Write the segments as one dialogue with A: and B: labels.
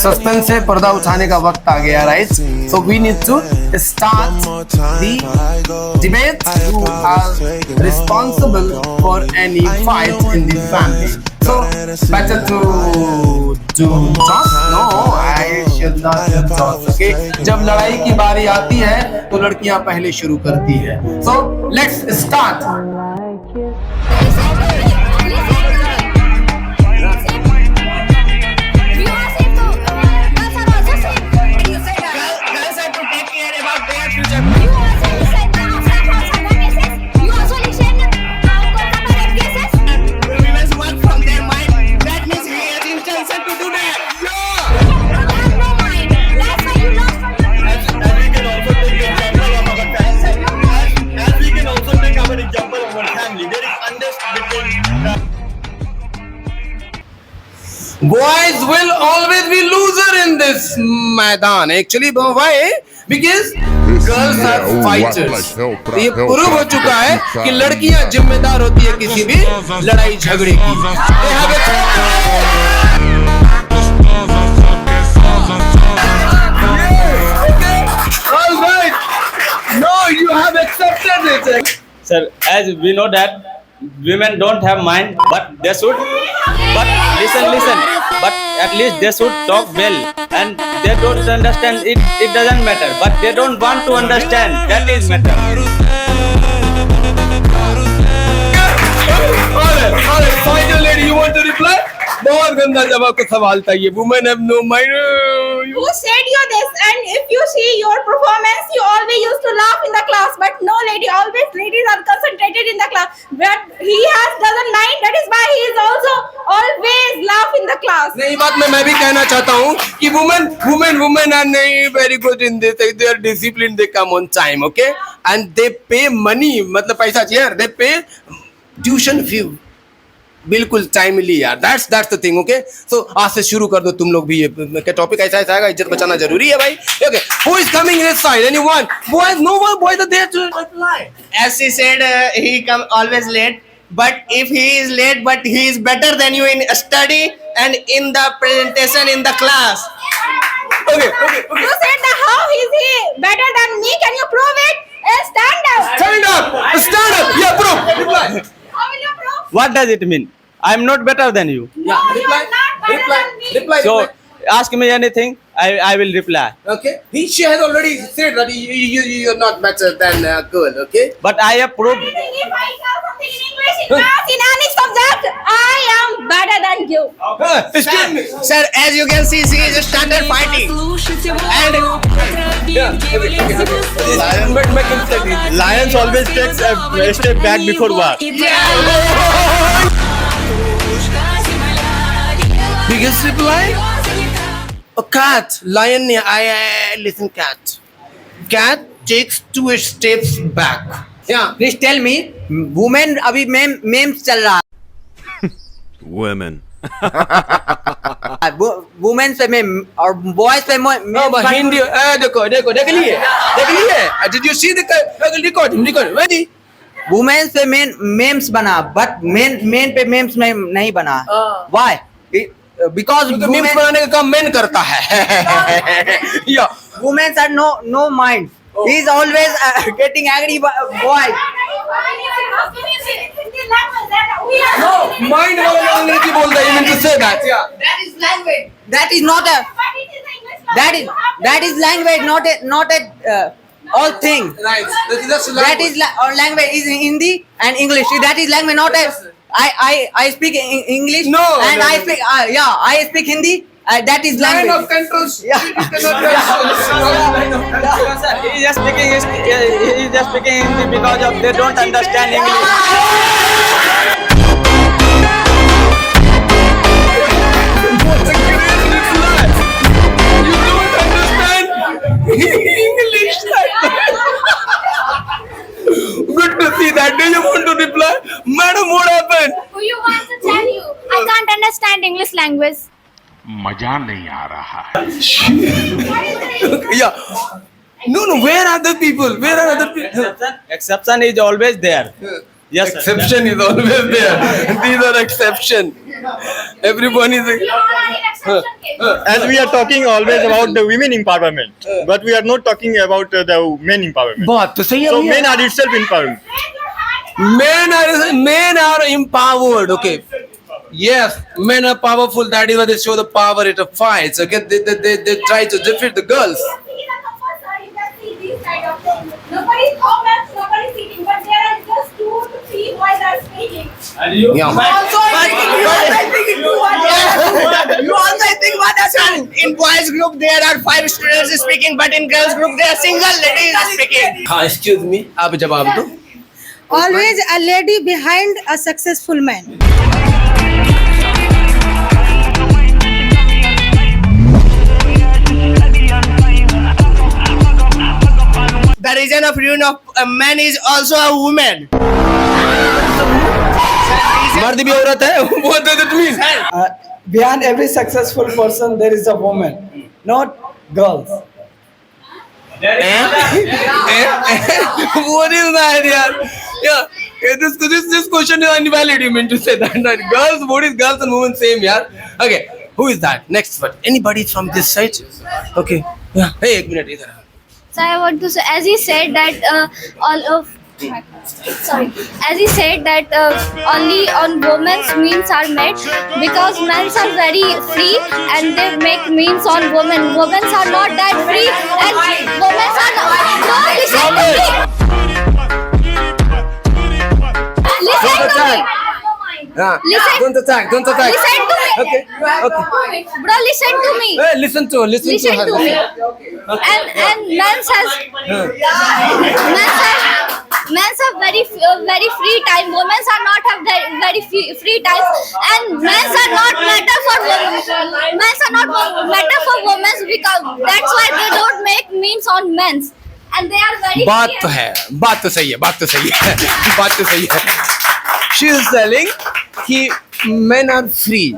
A: Suspense से पर्दा उठाने का वक्त आ गया, right? So we need to start the debate who are responsible for any fight in the family. So better to toss? No, I should not toss. Okay? जब लड़ाई की बारी आती है तो लड़कियां पहले शुरू करती है. So let's start. Boys will always be loser in this मैदान. Actually, why? Because girls are fighters. ये प्रूव हो चुका है कि लड़कियां जिम्मेदार होती है किसी भी लड़ाई झगड़े की. All right. No, you have accepted it.
B: Sir, as we know that women don't have mind, but they should. But listen. But at least they should talk well, and they don't understand it. It doesn't matter, but they don't want to understand. That is matter.
A: All right. Final lady, you want to reply? बहुत गंदा जवाब का सवाल था ये. Women have no mind.
C: Who said you this? And if you see your performance, you always used to laugh in the class. But no, always ladies are concentrated in the class. But he doesn't mind. That is why he is also always laugh in the class.
A: नहीं, बात मैं भी कहना चाहता हूँ कि women are नहीं very good in this. They are disciplined. They come on time, okay? And they pay money. मतलब पैसा चाहिए. They pay tuition fee. बिल्कुल टाइमली यार. That's the thing. ओके, सो आज से शुरू कर दो तुम लोग भी. ये टॉपिक ऐसा आएगा. इज्जत बचाना जरूरी है भाई. Okay, who is coming this side? Anyone? Boys, no one boys are there to reply.
D: As he said, he come always late. But if he is late, but he is better than you in study and in the presentation in the class.
A: Okay.
C: You said that how is he better than me? Can you prove it? Stand up.
A: Stand up. Yeah, prove. Reply.
C: How will you prove?
B: What does it mean? I am not better than you.
C: No, you are not better than me.
A: Reply.
B: So ask me anything. I will reply.
A: Okay. She has already said that you're not better than a girl. Okay.
B: But I have proved.
C: If I tell something in English, in math, in any subject, I am better than you.
A: Excuse me.
D: Sir, as you can see, she is started fighting.
B: Lions always takes a step back before war.
A: Biggest reply? A cat. Lion. I listen. Cat takes 2 steps back. Yeah.
E: Please tell me, women अभी memes चल रहा है.
F: Women.
E: Women पे ma'am और boys पे
A: No, Hindi. देखो देख लिए. Did you see the record? Ready?
E: Women पे मेम्स बना, बट मेन पे मेम्स नहीं बना. Why? Because
A: मीम्स बनाने का काम मेन करता है. Yeah.
E: women are no mind. He is always getting angry boy.
A: No, mind वाला अंग्रेजी बोलता है. You mean to say that? Yeah.
C: That is language.
E: That is not a that is language, not a all thing.
A: Right. That's
E: That is language is Hindi and English. That is language, not a. I speak English.
A: No,
E: and
A: no,
E: I
A: no.
E: speak I speak Hindi. That is
A: line
E: language.
A: of controls.
E: Yeah.
B: He is just speaking Hindi because of they don't understand English.
A: You don't understand English. Good to see that. Do you want to reply? Madam, what happened?
C: Who you want to tell you? I can't understand English language.
G: मजा नहीं आ रहा.
A: Yeah. No, where are the people?
B: Exception is always there. Yes, sir.
A: Exception is always there. These are exception. Everyone is.
C: You are an
F: As we are talking always about the women empowerment, but we are not talking about the men empowerment.
A: बात तो सही है
F: So
A: भैया।
F: men are itself empowered.
A: Men are empowered. Okay. Yes, men are powerful. That is why they show the power at a fights. Okay, they try to defeat the girls.
C: Nobody's comments, nobody's sitting, but there are just 2 to 3 boys are speaking.
B: And you,
A: Yeah.
D: You also think what happened? In boys group there are 5 students speaking, but in girls group there are single ladies speaking.
A: हाँ, excuse me. आप जवाब दो।
H: Always a lady behind a successful man.
D: The reason of ruin of a man is also a woman.
A: मर्द भी औरत है। What does it mean?
I: Behind every successful person there is a woman, not girls.
A: What is that, yaar? Yeah, this question is invalid. You mean to say that girls, what is girls and women same, yaar? Okay, who is that? Next one. Anybody from this side? Okay. Yeah. Hey, एक minute इधर.
J: So I want to say, as he said that only on women's memes are met because men are very free and they make memes on women. Women are not that free and women are not. No, listen to me. Listen to me.
A: Yeah.
J: Listen.
A: Don't attack. Don't attack.
J: Listen to me.
A: Okay. Okay.
J: Bro, listen to me.
A: Hey, listen to
J: Listen
A: her.
J: to me. And men's have very free time. Women's are not have very free time, and men's are not matter for women. Men's are not matter for women because that's why they don't make memes on men's, and they are very.
A: बात
J: free
A: तो है, बात तो सही है, बात तो सही है, बात तो सही है. She is telling कि men are free.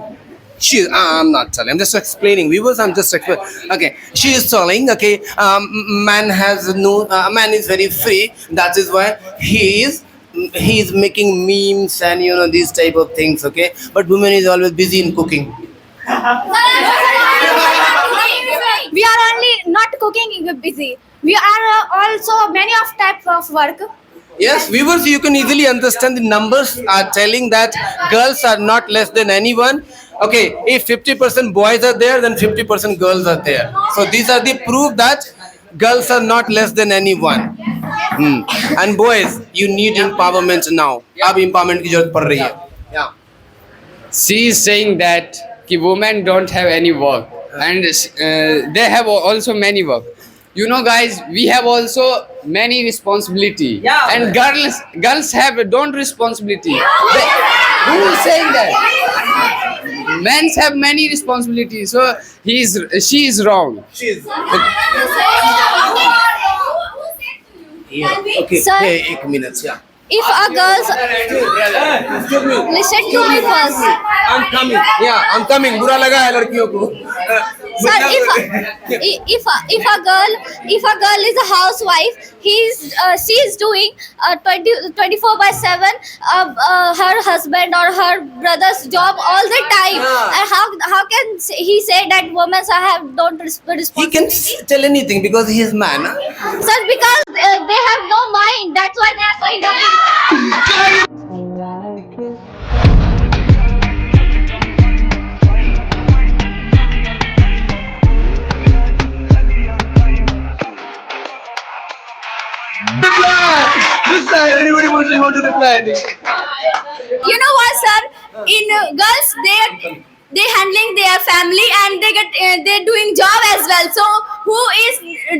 A: I'm not telling. I'm just explaining. Viewers, I'm just explaining. Okay, she is telling. Okay, man has no. Man is very free. That is why he is making memes and these type of things. Okay, but woman is always busy in cooking.
J: We are only not cooking busy. We are also many of types of work.
A: Yes, viewers, you can easily understand the numbers are telling that girls are not less than anyone. Okay, if 50% boys are there, then 50% girls are there. So these are the proof that girls are not less than anyone. And boys, you need empowerment now. अब empowerment की जरूरत पड़ रही है. Yeah.
K: She is saying that women don't have any work and they have also many work. You know, guys, we have also many responsibility, and girls have don't responsibility. Who is saying that? Men have many responsibilities, so she is wrong.
A: Okay.
J: Sir,
A: Hey, एक minute. Yeah.
J: if a girl, listen to me first.
A: I'm coming. Yeah, I'm coming. बुरा लगा है लड़कियों को.
J: Sir, if a girl is a housewife, she is doing 24/7 her husband or her brother's job all the time. And how can he say that women don't
A: He
J: responsibility?
A: can tell anything because he is man. Huh?
J: Sir, because they have no mind. That's why they are saying that.
A: Anybody wants to reply?
C: You know what, sir? In girls, they handling their family and they're doing job as well. So who is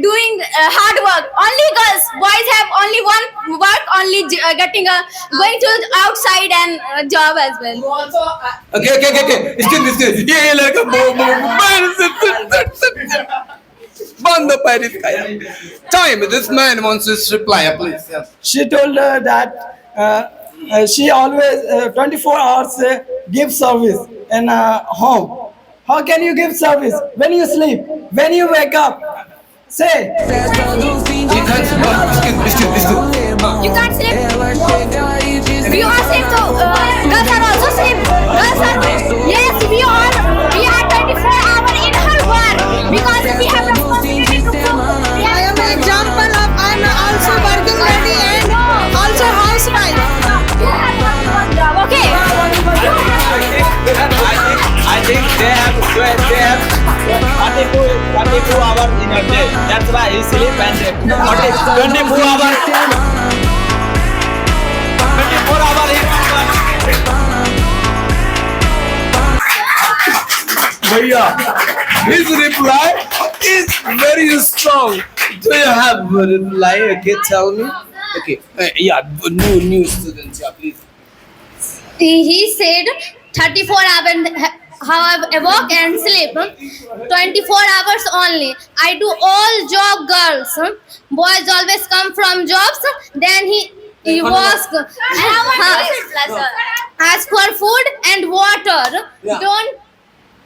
C: doing hard work? Only girls. Boys have only one work, only getting going to outside and job as well.
A: Okay. Excuse me. ये लड़का बंद Paris का यार. Time. This man wants to reply, please. Yes.
I: She told her that she always 24 hours gives service in home. How can you give service when you sleep, when you wake up? Say.
A: You can't. Excuse.
J: You can't sleep. You are sleep too. Girls are also sleep. Yes, we are 24
B: they have 32 hours in a day. That's why he sleep and 24 hours. 24 hours he
A: Bhaiya, his reply is very strong. Do you have a reply? Okay, tell me. Okay, yeah, new students, yeah, please.
J: He said 34 hours how I work and sleep 24 hours only. I do all job girls. Boys always come from jobs, then he was ask for food and water. Don't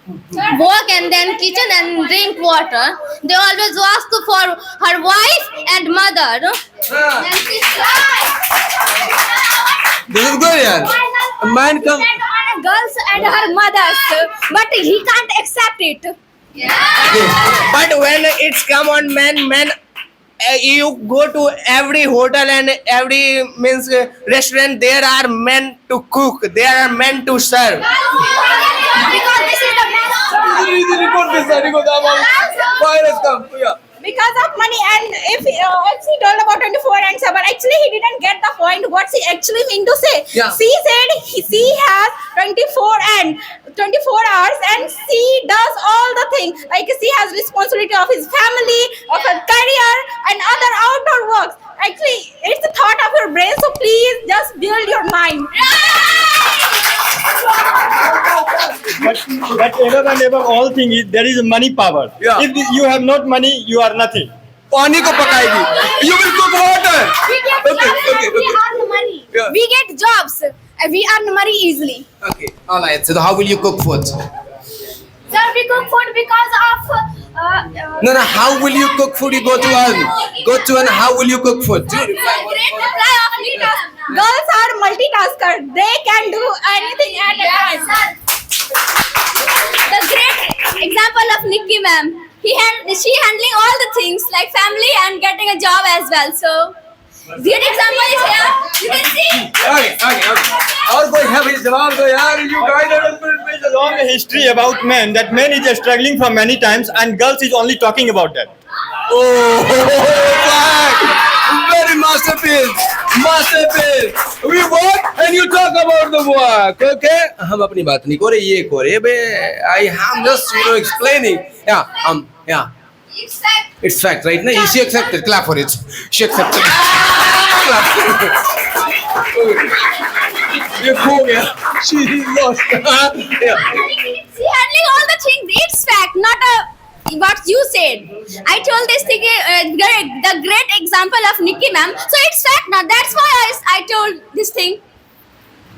J: work and then kitchen and drink water. They always ask for her wife and mother. And she
A: This is good, yeah. A man come.
J: girls and her mothers, but he can't accept it.
D: But when it's come on men, you go to every hotel and every means restaurant, there are men to cook, there are men to serve.
J: Because this is the
A: Virus come. Yeah.
C: Because of money, and if he told about 24 and 7, actually he didn't get the point what she actually mean to say.
A: Yeah.
C: She said she has 24 hours and she does all the things, like she has responsibility of his family, of her career and other outdoor works. Actually it's the thought of your brain, so please just build your mind.
F: But above and above all thing is there is money power.
A: Yeah.
F: If you have not money, you are nothing.
A: पानी को पकाएगी. You will cook water.
J: we get
A: Okay,
J: jobs
A: okay,
J: and we
A: okay.
J: earn money.
A: Yeah.
J: We get jobs and we earn money easily.
A: Okay, all right. So how will you cook food?
J: Sir, we cook food because of
A: No, how will you cook food? You go to earn. How will you cook food?
J: great reply of leaders.
C: Girls are multitasker, they can do anything at a time.
J: The great example of Nikki ma'am. She handling all the things like family and getting a job as well. So great example is here. You can see.
A: Okay. और कोई है भाई जवाब दो यार. You guys are.
F: There is a long history about men that men is struggling for many times and girls is only talking about that.
A: Oh, very masterpiece. We work and you talk about the work. Okay? हम अपनी बात नहीं करे ये करे बे. I am just explaining. Yeah. It's fact, right? No, she accepted. Clap for it. She accepted. Clap for it. You cool, yeah. She lost. Yeah.
J: She handling all the things. It's fact, not what you said. I told this thing, the great example of Nikki ma'am. So it's fact now. That's why I told this thing.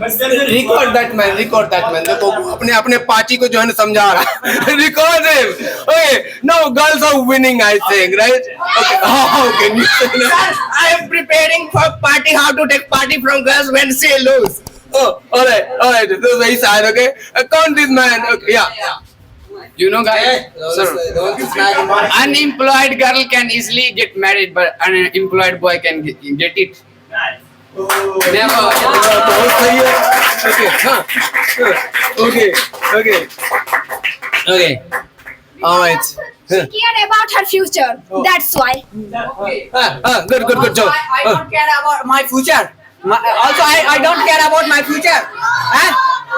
A: Record that man. देखो अपने party को जो है ना समझा रहा. Record him. Okay, now girls are winning, I think, right? Okay, how can you say that?
D: I am preparing for party, how to take party from girls when she lose.
A: Oh, all right. This is very sad. Okay, count this man. Okay, yeah.
K: You know, guys, unemployed girl can easily get married, but unemployed boy can get it. Never.
A: बहुत सही है. Okay. All right.
J: She cared about her future. That's why.
A: Good job.
E: I don't care about my future. Also, I don't care about my future.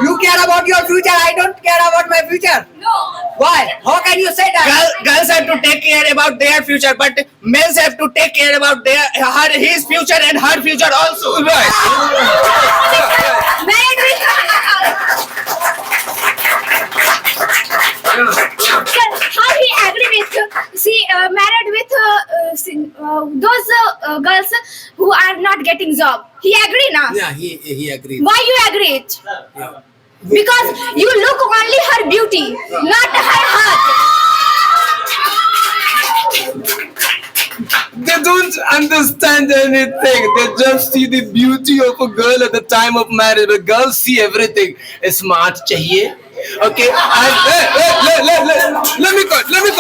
E: You care about your future. I don't care about my future.
J: No.
E: Why? How can you say that?
D: Girls have to take care about their future, but men have to take care about his future and her future also.
A: Right.
J: Married with how he agree with married with those girls who are not getting job. He agree now.
A: Yeah, he agreed.
J: Why you agree it? Because you look only her beauty, not her heart.
A: They don't understand anything. They just see the beauty of a girl at the time of marriage. But girls see everything. Smart चाहिए. Okay. And let me cut. Let me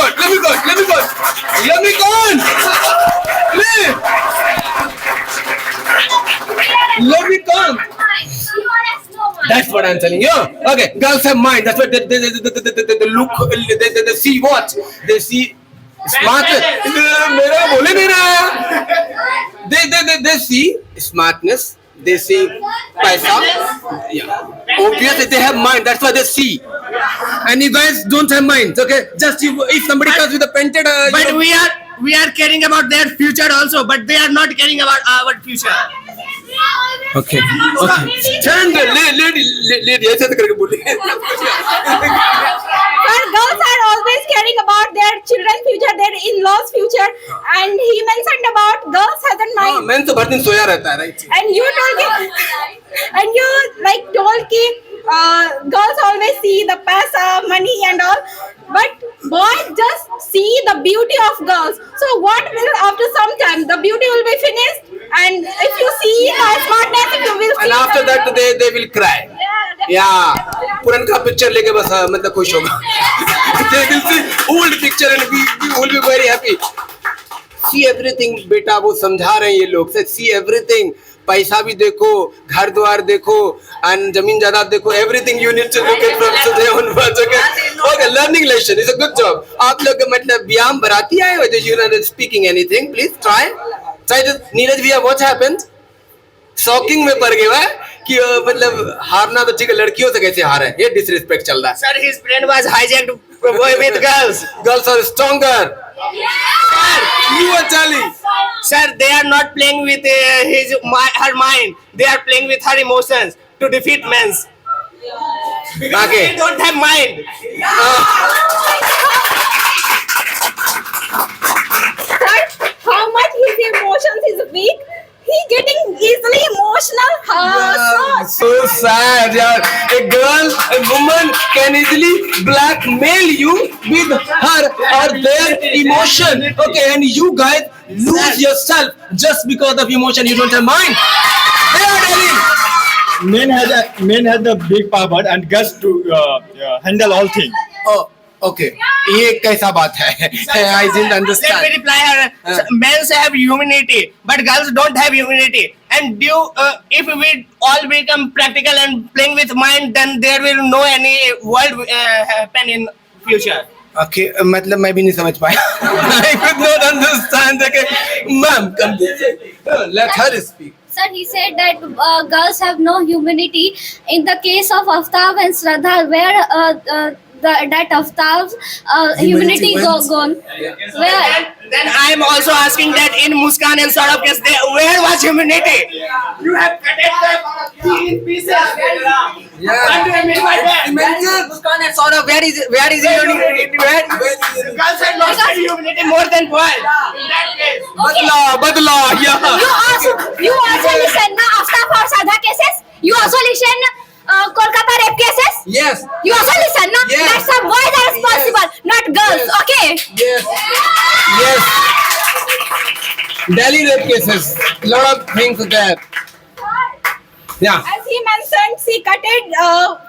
A: come. That's what
D: I'm telling you. Okay, girls have mind. That's what they look. They see what? They see smart. मेरा बोले नहीं रहा. They see smartness. They see paisa. Yeah. Obviously they have mind. That's why they see. And you guys don't have mind. Okay. Just if somebody comes with a painted.
E: But we are caring about their future also, but they are not caring about our future.
D: Okay. Stand lady ऐसे तो करके बोले.
C: But girls are always caring about their children's future, their in-laws' future, and he mentioned about girls hasn't mind.
D: मैं तो भर दिन सोया रहता है, right?
C: And you told कि girls always see the paisa, money and all, but boys just see the beauty of girls. So what will after some time the beauty will be finished, and if you see the smartness, you will see.
D: And after that they will cry. Yeah. पुराना picture लेके बस मतलब खुश होगा. They will see old picture and we will be very happy. See everything बेटा वो समझा रहे हैं ये लोग. See everything. पैसा भी देखो, घर द्वार देखो, and जमीन जायदाद देखो. Everything you need to look at from today onwards. Okay, learning lesson. It's a good job. आप लोग मतलब व्यायाम बराती आए हो? You are not speaking anything. Please try. Just Neeraj भैया, what happened? शॉकिंग में पड़ गया कि मतलब हारना तो ठीक है, लड़कियों से कैसे हारे? ये डिसरिस्पेक्ट चल रहा है.
E: Sir, his brain was hijacked with girls.
D: Girls are stronger. Sir, you are telling.
E: Sir, they are not playing with her mind. They are playing with her emotions to defeat men.
D: Okay.
E: They don't have mind.
C: Sir, how much his emotions is weak. He getting easily emotional.
D: So sad, yaar. A woman can easily blackmail you with her or their emotion. Okay, and you guys lose yourself just because of emotion. You don't have mind. They are telling.
F: Men have the big power and guts to handle all things.
D: Oh, okay. ये कैसा बात है? I didn't
E: Let
D: understand.
E: me reply her. Men have humanity, but girls don't have humanity. And if we all become practical and playing with mind, then there will no any world happen in future.
D: Okay, मतलब मैं भी नहीं समझ पाया. I could not understand. Okay, ma'am, come this way. Let her speak.
J: Sir, he said that girls have no humanity. In the case of Aftab and Shraddha, where that Aftab's humanity gone. Where?
E: Then I am also asking that in Muskan and Saurabh case, where was humanity? You have cut the in pieces. What do you mean by that?
D: Muskan and Saurabh, where is humanity?
E: Girls have lost their humanity more than boys. In that case.
D: बदला, yeah.
J: You also listen na Aftab or Shraddha cases. You also listen Kolkata rape cases.
D: Yes.
J: You also listen na.
D: Yes.
J: That's the boys are responsible, not girls. Okay.
D: Yes. Delhi rape cases. Lot of things there. Yeah.
C: As he mentioned, she cutted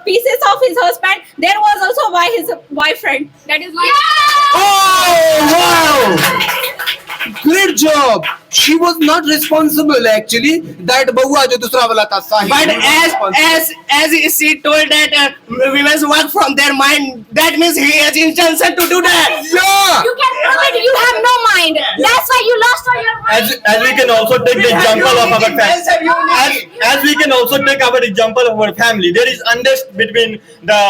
C: pieces of his husband. There was also by his boyfriend. That is why.
D: Oh wow! Great job. She was not responsible actually. That बहुआ जो दूसरा वाला था साहिल.
E: But as she told that women's work from their mind, that means he has intention to do that.
D: Yeah.
J: You can prove it. You have no mind. That's why you lost all your mind.
F: As we can also take the example of our family. As we can also take our example of our family. There is unrest between the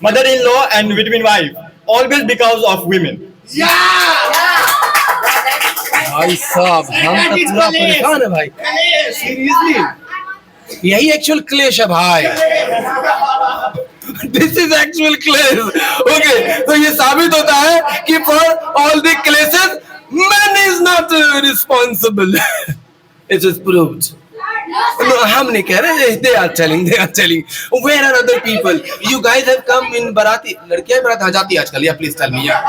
F: mother-in-law and between wife. Always because of women.
D: भाई साहब हम तो पूरा परेशान है भाई. Seriously. यही actual क्लेश है भाई. This is actual clash. Okay, तो ये साबित होता है कि for all the clashes, man is not responsible. It is proved. No, हम नहीं कह रहे. They are telling. Where are other people? You guys have come in Bharati. लड़कियाँ बारात आ जाती है आजकल. Yeah, please tell me. Yeah.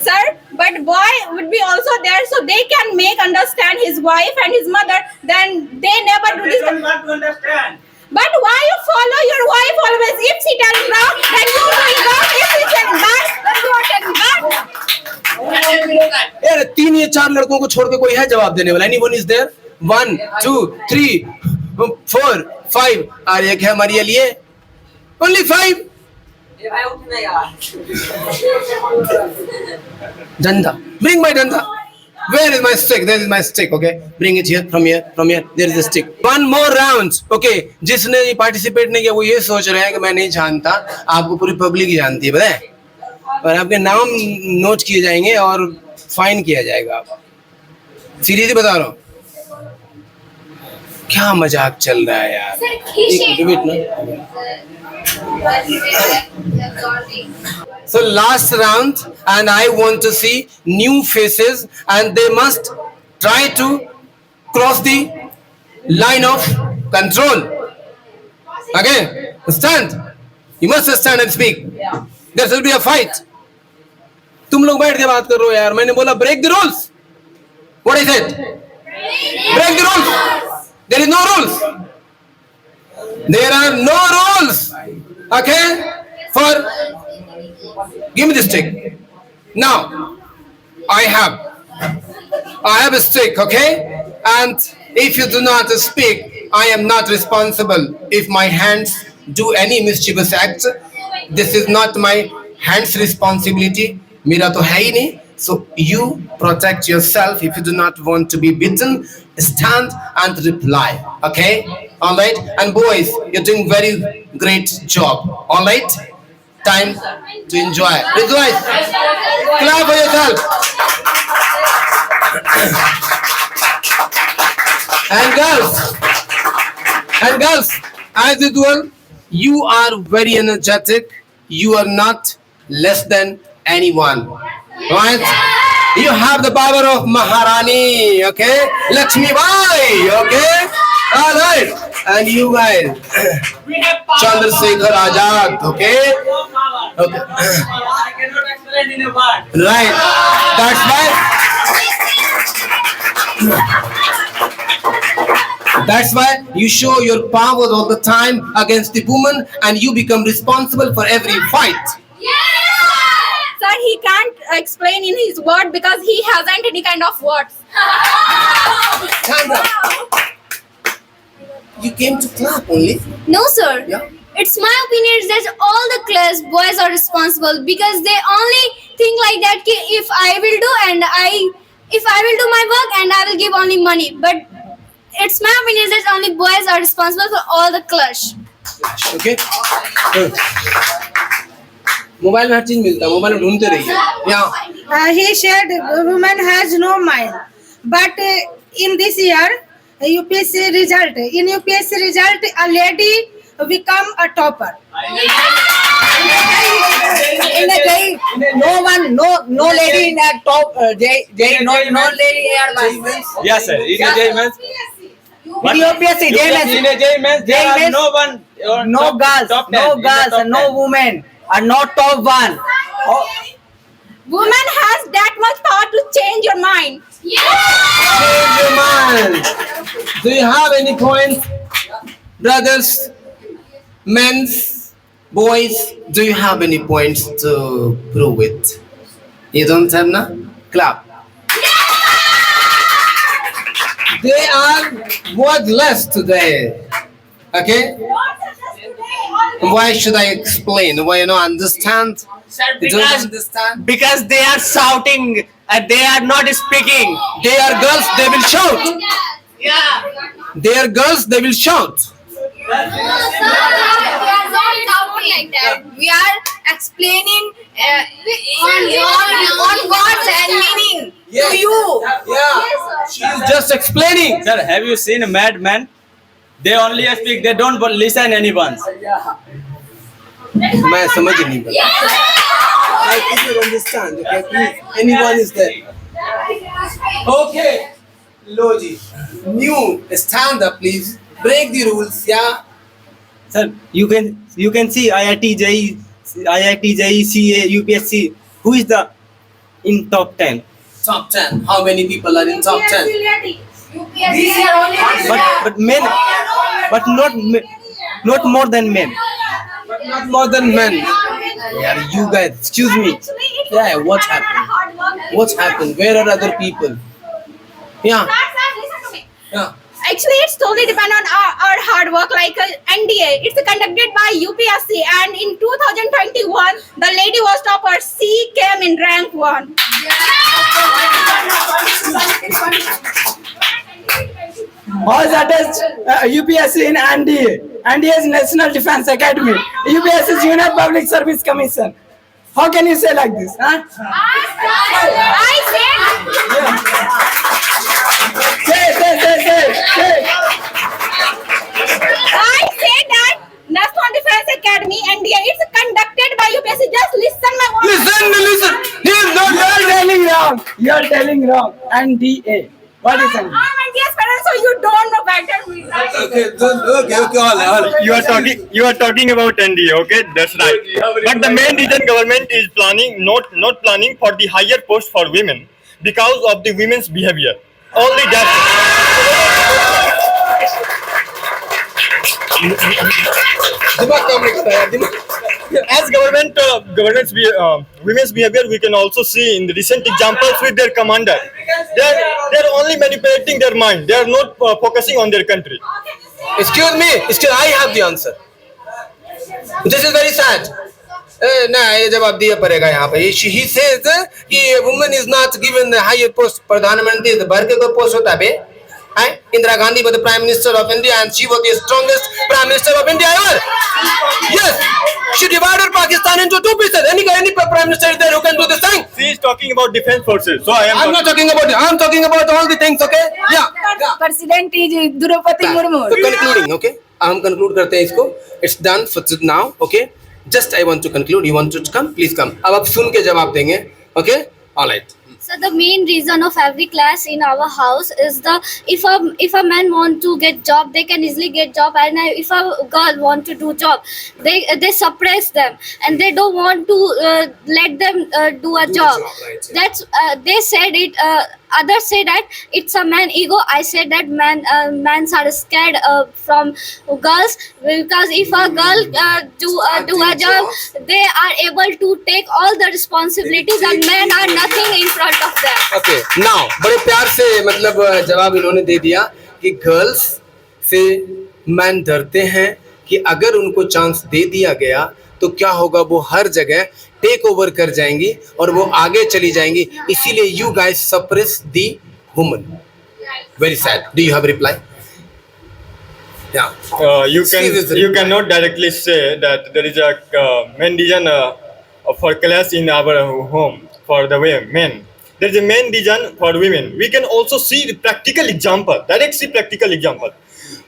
C: Sir, but boy would be also there, so they can make understand his wife and his mother. Then they never do this.
E: Not to understand.
C: But why you follow your wife always? If she tells wrong, then you doing wrong. If she tells bad, then you are telling bad.
D: यार 3 या 4 लड़कों को छोड़ के कोई है जवाब देने वाला? Anyone is there? 1, 2, 3.
A: 4, 5. और एक है हमारे लिए only 5. Danda. Bring my danda. Where is my stick? There is my stick. Okay. Bring it here. From here. From here. There is a stick. One more round. Okay. जिसने participate नहीं किया वो ये सोच रहे हैं कि मैं नहीं जानता. आपको पूरी पब्लिक ही जानती है, पता है? और आपके नाम नोट किए जाएंगे और फाइन किया जाएगा. सीरियसली बता रहा हूँ. क्या मजाक चल रहा है यार. एक मिनट ना. So last round, and I want to see new faces, and they must try to cross the line of control. Okay, stand. You must stand and speak. There will be a fight. तुम लोग बैठ के बात कर रहे हो यार. मैंने बोला break the rules. What is it? Break the rules. There is no rules. There are no rules. Okay? Give me the stick. Now, I have a stick, okay? And if you do not speak, I am not responsible. If my hands do any mischievous act, this is not my hands' responsibility. Mera to hai nahi. So you protect yourself. If you do not want to be beaten, stand and reply. Okay? All right? And boys, you're doing very great job. All right? Time to enjoy. Rejoice. Clap for yourself. And girls, as usual, you are very energetic. You are not less than anyone. Right? You have the power of Maharani, okay? Lakshmi Bai, okay? All right. And you guys, Chandrasekhar Azad, okay? Okay.
B: I cannot explain in a word.
A: Right. That's why you show your power all the time against the woman, and you become responsible for every fight.
C: Sir, he can't explain in his word because he hasn't any kind of words.
A: Sandra, you came to clap only.
J: No, sir.
A: Yeah.
J: It's my opinion is that all the class boys are responsible because they only think like that ki if I will do my work and I will give only money. But it's my opinion that only boys are responsible for all the clash.
A: Okay. Mobile में हर चीज मिलता है. Mobile में ढूंढते रहिए. Yeah.
H: He said woman has no mind. But in this year, UPSC result, a lady become a topper.
E: In a day, no lady in that top. No lady here.
B: Yes, sir. In a J means.
E: In UPSC,
B: In a J means there are no one.
E: no girls, and no women, and not top one.
C: Woman has that much power to change your mind.
A: Change your mind. Do you have any points, brothers, men, boys? Do you have any points to prove it? You don't have, na? Clap. They are wordless today. Okay? Why should I explain? Why you don't understand? You don't understand?
E: Because they are shouting, they are not speaking.
A: They are girls, they will shout. They are girls, they will shout.
J: We are not like that. We are explaining on words and meaning to you.
A: Yeah. She is just explaining.
B: Sir, have you seen a madman? They only speak, they don't listen anyone.
A: मैं समझ नहीं पाया. I couldn't understand. Okay, please. Anyone is there? Okay. Loji. New. Stand up, please. Break the rules. Yeah.
E: Sir, you can see IIT JEE, CA, UPSC. Who is the in top 10?
A: Top 10. How many people are in top 10?
E: But men, but not more than men.
A: Not more than men. Yeah, you guys. Excuse me. Yeah. What happened? What happened? Where are other people? Yeah. Yeah.
C: Actually, it's totally depend on our hard work. Like NDA, it's conducted by UPSC, and in 2021, the lady was topper. She came in rank 1.
I: Was attached UPSC in NDA. NDA is National Defense Academy. UPSC is Union Public Service Commission. How can you say like this? Huh?
C: I said that National Defense Academy, NDA, it's conducted by UPSC. Just listen my words.
I: Listen. He is not. You are telling wrong. You are telling wrong. NDA. What is NDA?
C: I'm NDA's parent, so you don't know better me. Right?
F: You are talking about NDA, okay? That's right. But the main reason government is planning not planning for the higher post for women because of the women's behavior. Only that. As women's behavior, we can also see in the recent examples with their commander. They are only manipulating their mind. They are not focusing on their country.
D: Excuse me, still I have the answer. This is very sad. ना ये जवाब दिया पड़ेगा यहाँ पे. He says कि woman is not given the higher post. प्रधानमंत्री वर्ग का पोस्ट होता है. Indira Gandhi was the Prime Minister of India, and she was the strongest Prime Minister of India ever. Yes, she divided Pakistan into 2 pieces. Any Prime Minister there who can do this thing?
F: She is talking about defense forces. So I'm
D: not talking about it. I'm talking about all the things. Okay? Yeah.
H: President is Draupadi Murmu.
D: So concluding, okay? हम conclude करते हैं इसको. It's done for now. Okay? Just I want to conclude. You want to come? Please come. अब आप सुन के जवाब देंगे. Okay? All right.
J: So the main reason of every class in our house is if a man want to get job, they can easily get job, and if a girl want to do job, they suppress them and they don't want to let them do a job.
D: Right.
J: That's they said it. Others say that it's a man ego. I said that mans are scared from girls because if a girl do a job, they are able to take all the responsibilities and men are nothing in front of them.
D: Okay, now बड़े प्यार से मतलब जवाब इन्होंने दे दिया कि girls से man डरते हैं कि अगर उनको चांस दे दिया गया तो क्या होगा, वो हर जगह टेक ओवर कर जाएंगी और वो आगे चली जाएंगी. इसीलिए you guys suppress the woman. Very sad. Do you have reply? Yeah.
F: You cannot directly say that there is a main reason for class in our home for the men. There is a main reason for women. We can also see the practical example. Directly practical example.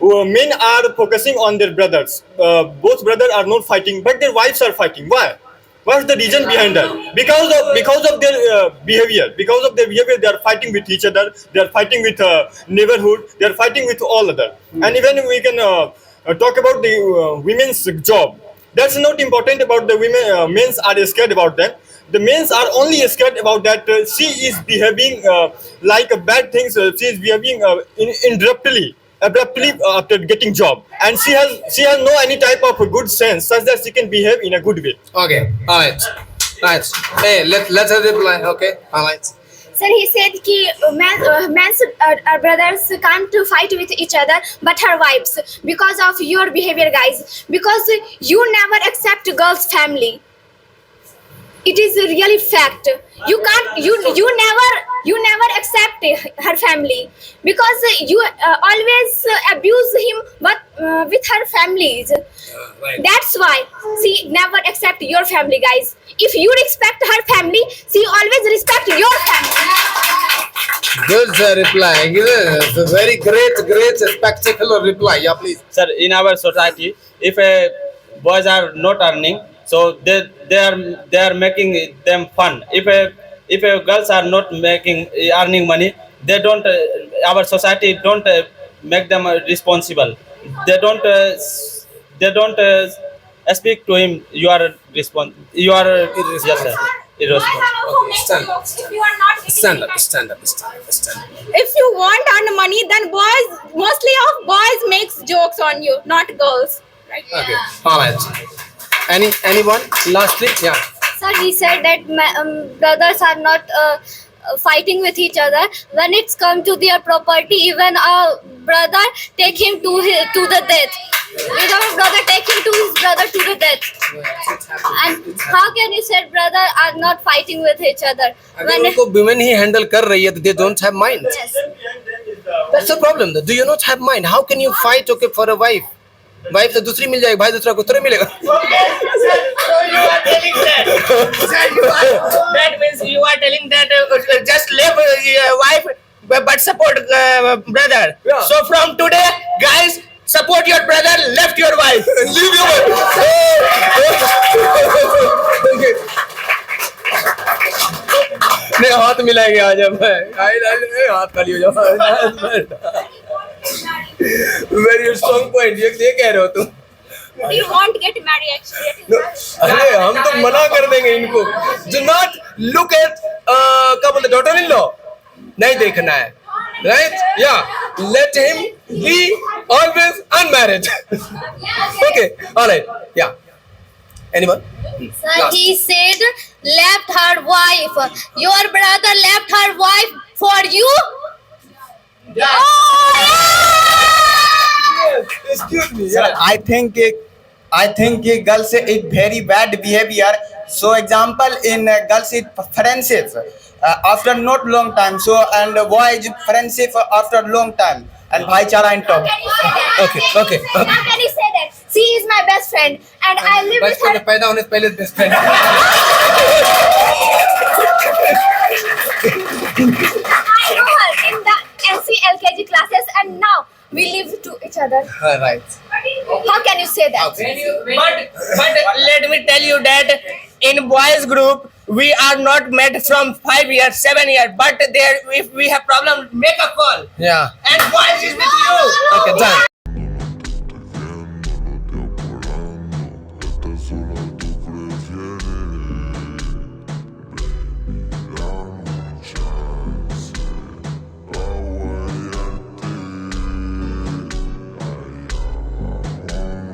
F: Men are focusing on their brothers. Both brothers are not fighting, but their wives are fighting. Why? What's the reason behind that? Because of their behavior. Because of their behavior, they are fighting with each other. They are fighting with neighborhood. They are fighting with all other. And even we can talk about the women's job. That's not important about the women. Men are scared about them. The men are only scared about that she is behaving like a bad things. She is behaving abruptly after getting job, and she has no any type of a good sense such that she can behave in a good way.
D: Okay, all right. Hey, let's reply. Okay, all right.
J: Sir, he said that our brothers can't fight with each other, but her wives, because of your behavior, guys. Because you never accept girls' family. It is a really fact. You can't. You never accept her family because you always abuse him, but with her families.
D: Right.
J: That's why she never accept your family, guys. If you respect her family, she always respect your family.
D: Good reply. It's a very great spectacular reply. Yeah, please.
B: Sir, in our society, if boys are not earning, so they are making them fun. If girls are not earning money, they don't. Our society don't make them responsible. They don't speak to him. You are irresponsible. Yes, sir. Irresponsible.
D: Stand up.
C: If you are not
D: Stand up.
C: If you want to earn money, then mostly of boys makes jokes on you, not girls. Right?
D: Okay. All right. Anyone? Lastly, yeah.
J: Sir, he said that brothers are not fighting with each other. When it's come to their property, even a brother take him to the death. Even a brother take him to his brother to the death. And how can you say brother are not fighting with each other?
D: अगर उनको women ही handle कर रही है, they don't have mind.
J: Yes.
D: That's the problem. Do you not have mind? How can you fight for a wife? Wife तो दूसरी मिल जाएगी, भाई दूसरा को थोड़ा मिलेगा.
E: So you are telling that. That means you are telling that just leave wife but support brother.
D: Yeah.
E: So from today, guys, support your brother, left your wife.
D: Leave your wife. Okay. नहीं हाथ मिलाएंगे आज हम. हाथ खाली हो जाओ. Very strong point. ये कह रहे हो तुम.
C: We won't get married actually.
D: अरे हम तो मना कर देंगे इनको. Do not look at क्या बोलते daughter in law. नहीं देखना है. Right? Yeah. Let him be always unmarried. Okay. All right. Yeah. Anyone?
J: Sir, he said left her wife. Your brother left her wife for you.
D: Excuse me.
L: Sir, I think girls is very bad behavior. So example in girls is friendship after not long time. So and boys friendship after long time and bhaichara in top.
D: Okay.
J: How can you say that? She is my best friend and I live with her.
D: पैदा होने से पहले best friend.
J: I know her in the NC LKG classes and now we live to each other.
D: Right.
J: How can you say that?
E: But let me tell you that in boys group we are not met from 5 years, 7 years. But there, if we have problem, make a call.
D: Yeah.
E: And boys is with you.
D: Okay, done.